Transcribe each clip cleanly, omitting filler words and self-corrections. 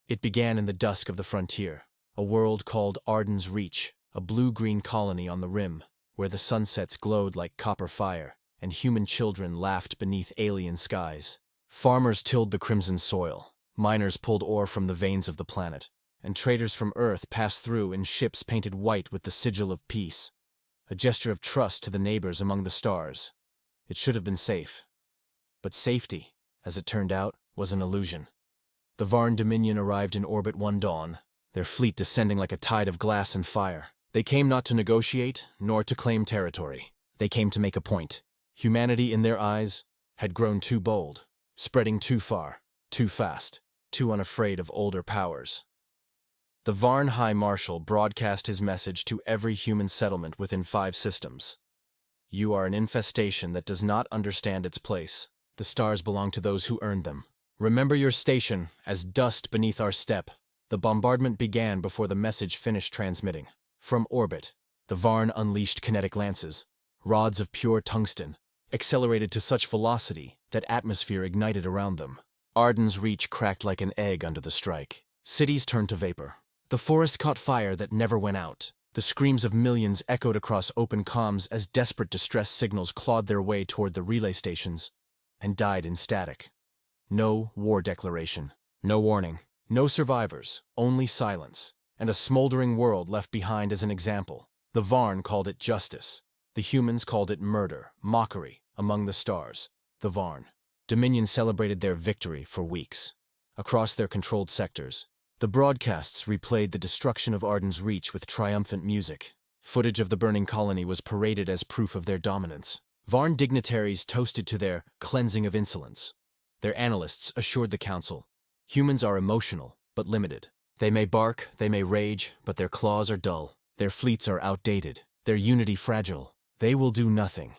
It began in the dusk of the frontier, a world called Arden's Reach, a blue-green colony on the rim, where the sunsets glowed like copper fire, and human children laughed beneath alien skies. Farmers tilled the crimson soil, miners pulled ore from the veins of the planet, and traders from Earth passed through in ships painted white with the sigil of peace, a gesture of trust to the neighbors among the stars. It should have been safe. But safety, as it turned out, was an illusion. The Varn Dominion arrived in orbit one dawn, their fleet descending like a tide of glass and fire. They came not to negotiate, nor to claim territory. They came to make a point. Humanity, in their eyes, had grown too bold, spreading too far, too fast, too unafraid of older powers. The Varn High Marshal broadcast his message to every human settlement within 5 systems. You are an infestation that does not understand its place. The stars belong to those who earned them. Remember your station as dust beneath our step. The bombardment began before the message finished transmitting. From orbit, the Varn unleashed kinetic lances, rods of pure tungsten, accelerated to such velocity that atmosphere ignited around them. Arden's Reach cracked like an egg under the strike. Cities turned to vapor. The forest caught fire that never went out. The screams of millions echoed across open comms as desperate distress signals clawed their way toward the relay stations and died in static. No war declaration, no warning, no survivors, only silence, and a smoldering world left behind as an example. The Varn called it justice. The humans called it murder, mockery, among the stars. The Varn Dominion celebrated their victory for weeks. Across their controlled sectors, the broadcasts replayed the destruction of Arden's Reach with triumphant music. Footage of the burning colony was paraded as proof of their dominance. Varn dignitaries toasted to their cleansing of insolence. Their analysts assured the council, humans are emotional, but limited. They may bark, they may rage, but their claws are dull. Their fleets are outdated, their unity fragile. They will do nothing.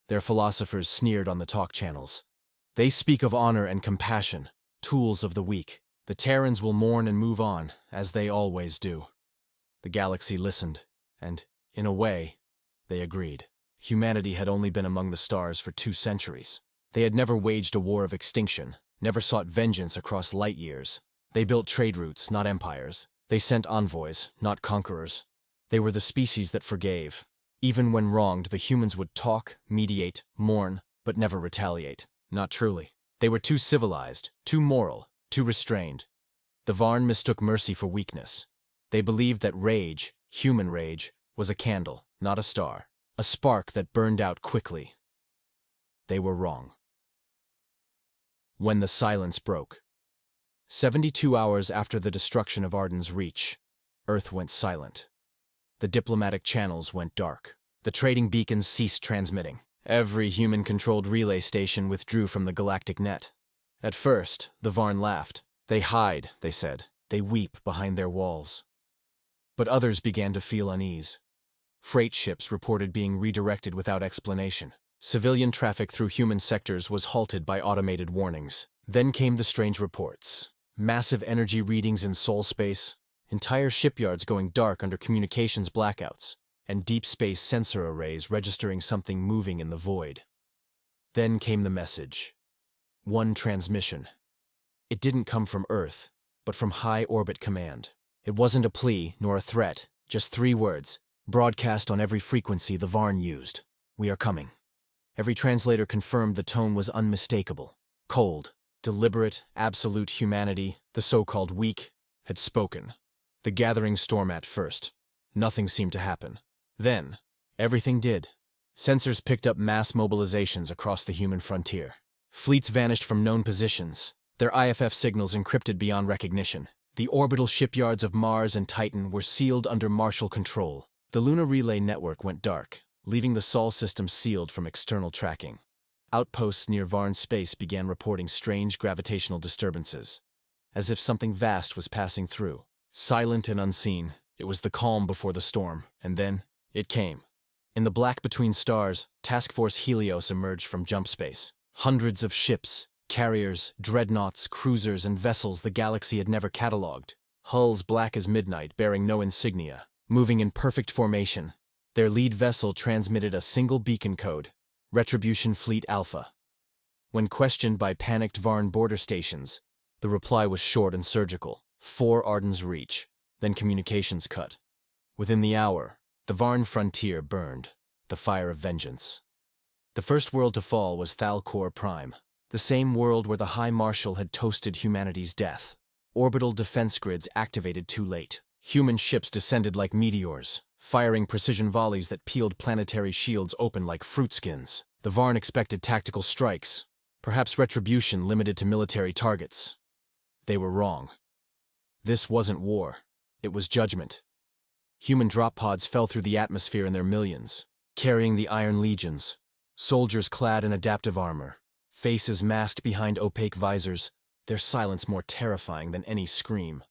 Their philosophers sneered on the talk channels. They speak of honor and compassion, tools of the weak. The Terrans will mourn and move on, as they always do. The galaxy listened, and, in a way, they agreed. Humanity had only been among the stars for 2 centuries. They had never waged a war of extinction, never sought vengeance across light years. They built trade routes, not empires. They sent envoys, not conquerors. They were the species that forgave. Even when wronged, the humans would talk, mediate, mourn, but never retaliate. Not truly. They were too civilized, too moral, too restrained. The Varn mistook mercy for weakness. They believed that rage, human rage, was a candle, not a star, a spark that burned out quickly. They were wrong. When the silence broke. 72 hours after the destruction of Arden's Reach, Earth went silent. The diplomatic channels went dark. The trading beacons ceased transmitting. Every human-controlled relay station withdrew from the galactic net. At first, the Varn laughed. They hide, they said. They weep behind their walls. But others began to feel unease. Freight ships reported being redirected without explanation. Civilian traffic through human sectors was halted by automated warnings. Then came the strange reports. Massive energy readings in soul space, entire shipyards going dark under communications blackouts, and deep space sensor arrays registering something moving in the void. Then came the message. One transmission. It didn't come from Earth, but from high orbit command. It wasn't a plea nor a threat, just 3 words, broadcast on every frequency the Varn used. We are coming. Every translator confirmed the tone was unmistakable. Cold, deliberate, absolute humanity, the so-called weak, had spoken. The gathering storm at first. Nothing seemed to happen. Then, everything did. Sensors picked up mass mobilizations across the human frontier. Fleets vanished from known positions, their IFF signals encrypted beyond recognition. The orbital shipyards of Mars and Titan were sealed under Marshal control. The lunar relay network went dark, leaving the Sol system sealed from external tracking. Outposts near Varn space began reporting strange gravitational disturbances, as if something vast was passing through. Silent and unseen, it was the calm before the storm, and then it came. In the black between stars, Task Force Helios emerged from jump space. Hundreds of ships, carriers, dreadnoughts, cruisers, and vessels the galaxy had never catalogued. Hulls black as midnight, bearing no insignia. Moving in perfect formation, their lead vessel transmitted a single beacon code, Retribution Fleet Alpha. When questioned by panicked Varn border stations, the reply was short and surgical. 4 Arden's reach, then communications cut. Within the hour, the Varn frontier burned, the fire of vengeance. The first world to fall was Thalcor Prime, the same world where the High Marshal had toasted humanity's death. Orbital defense grids activated too late. Human ships descended like meteors, firing precision volleys that peeled planetary shields open like fruit skins. The Varn expected tactical strikes, perhaps retribution limited to military targets. They were wrong. This wasn't war. It was judgment. Human drop pods fell through the atmosphere in their millions, carrying the Iron Legions, soldiers clad in adaptive armor, faces masked behind opaque visors, their silence more terrifying than any scream.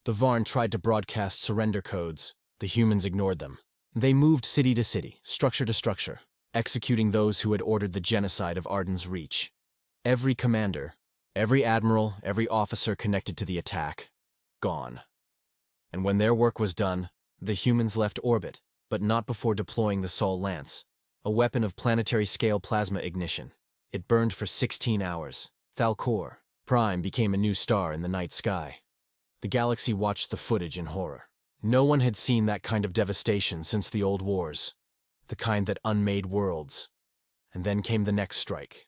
The Varn tried to broadcast surrender codes. The humans ignored them. They moved city to city, structure to structure, executing those who had ordered the genocide of Arden's Reach. Every commander, every admiral, every officer connected to the attack, gone. And when their work was done, the humans left orbit, but not before deploying the Sol Lance, a weapon of planetary-scale plasma ignition. It burned for 16 hours. Thalcor Prime became a new star in the night sky. The galaxy watched the footage in horror. No one had seen that kind of devastation since the old wars, the kind that unmade worlds. And then came the next strike.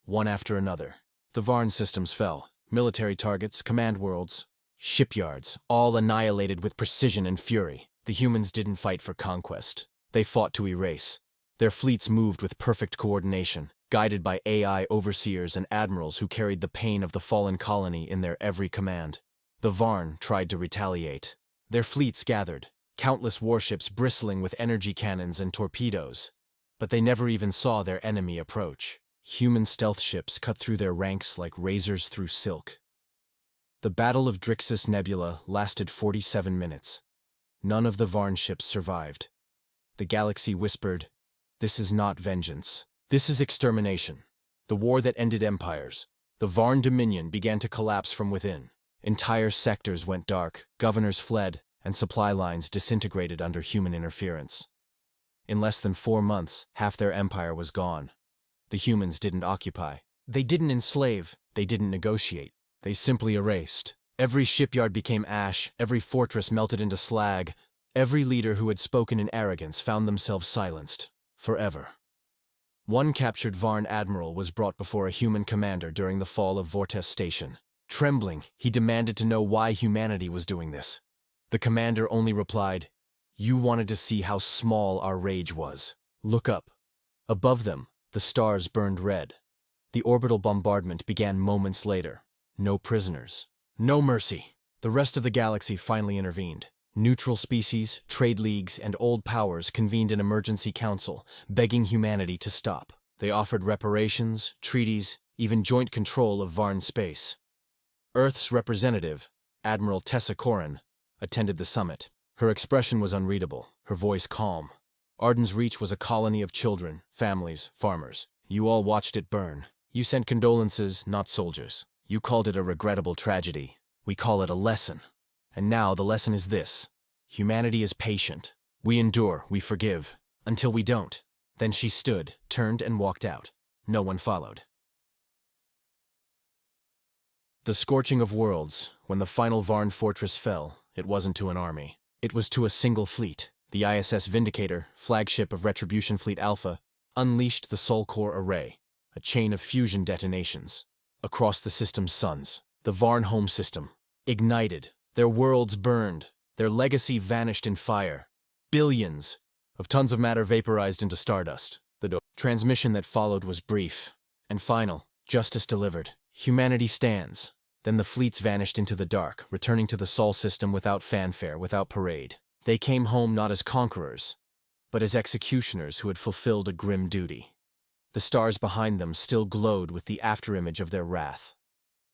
One after another, the Varn systems fell. Military targets, command worlds, shipyards, all annihilated with precision and fury. The humans didn't fight for conquest. They fought to erase. Their fleets moved with perfect coordination, guided by AI overseers and admirals who carried the pain of the fallen colony in their every command. The Varn tried to retaliate. Their fleets gathered, countless warships bristling with energy cannons and torpedoes. But they never even saw their enemy approach. Human stealth ships cut through their ranks like razors through silk. The Battle of Drixus Nebula lasted 47 minutes. None of the Varn ships survived. The galaxy whispered, "This is not vengeance. This is extermination." The war that ended empires. The Varn Dominion began to collapse from within. Entire sectors went dark, governors fled, and supply lines disintegrated under human interference. In less than 4 months, half their empire was gone. The humans didn't occupy. They didn't enslave. They didn't negotiate. They simply erased. Every shipyard became ash, every fortress melted into slag. Every leader who had spoken in arrogance found themselves silenced. Forever. One captured Varn admiral was brought before a human commander during the fall of Vortes Station. Trembling, he demanded to know why humanity was doing this. The commander only replied, "You wanted to see how small our rage was. Look up." Above them, the stars burned red. The orbital bombardment began moments later. No prisoners. No mercy. The rest of the galaxy finally intervened. Neutral species, trade leagues, and old powers convened an emergency council, begging humanity to stop. They offered reparations, treaties, even joint control of Varn space. Earth's representative, Admiral Tessa Corrin, attended the summit. Her expression was unreadable, her voice calm. Arden's Reach was a colony of children, families, farmers. You all watched it burn. You sent condolences, not soldiers. You called it a regrettable tragedy. We call it a lesson. And now the lesson is this. Humanity is patient. We endure, we forgive, until we don't. Then she stood, turned, and walked out. No one followed. The scorching of worlds, when the final Varn fortress fell, it wasn't to an army. It was to a single fleet. The ISS Vindicator, flagship of Retribution Fleet Alpha, unleashed the Sol Core Array, a chain of fusion detonations. Across the system's suns, the Varn home system, ignited. Their worlds burned. Their legacy vanished in fire. Billions of tons of matter vaporized into stardust. The transmission that followed was brief and final. Justice delivered. Humanity stands. Then the fleets vanished into the dark, returning to the Sol system without fanfare, without parade. They came home not as conquerors, but as executioners who had fulfilled a grim duty. The stars behind them still glowed with the afterimage of their wrath.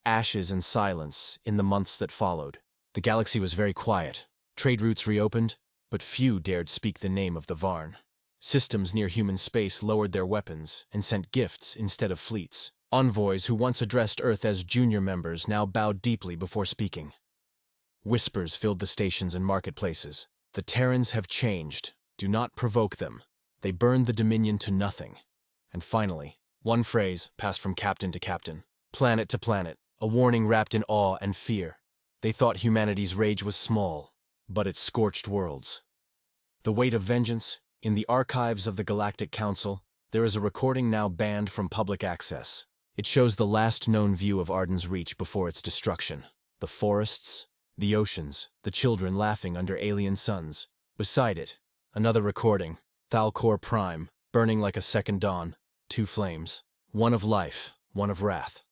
Ashes and silence in the months that followed. The galaxy was very quiet. Trade routes reopened, but few dared speak the name of the Varn. Systems near human space lowered their weapons and sent gifts instead of fleets. Envoys who once addressed Earth as junior members now bowed deeply before speaking. Whispers filled the stations and marketplaces. The Terrans have changed. Do not provoke them. They burned the Dominion to nothing. And finally, one phrase passed from captain to captain, planet to planet, a warning wrapped in awe and fear. They thought humanity's rage was small, but it scorched worlds. The weight of vengeance. In the archives of the Galactic Council, there is a recording now banned from public access. It shows the last known view of Arden's Reach before its destruction. The forests, the oceans, the children laughing under alien suns. Beside it, another recording, Thalcor Prime, burning like a second dawn. Two flames, one of life, one of wrath.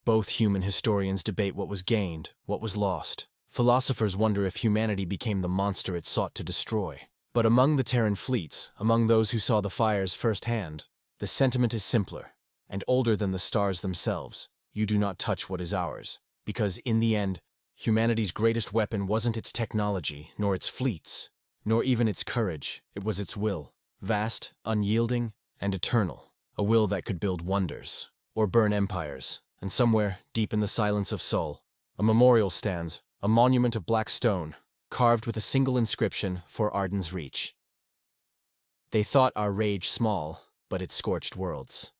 Both human historians debate what was gained, what was lost. Philosophers wonder if humanity became the monster it sought to destroy. But among the Terran fleets, among those who saw the fires firsthand, the sentiment is simpler and older than the stars themselves. You do not touch what is ours, because in the end, humanity's greatest weapon wasn't its technology, nor its fleets, nor even its courage. It was its will, vast, unyielding, and eternal. A will that could build wonders, or burn empires. And somewhere, deep in the silence of Sol, a memorial stands, a monument of black stone, carved with a single inscription for Arden's Reach. They thought our rage small, but it scorched worlds.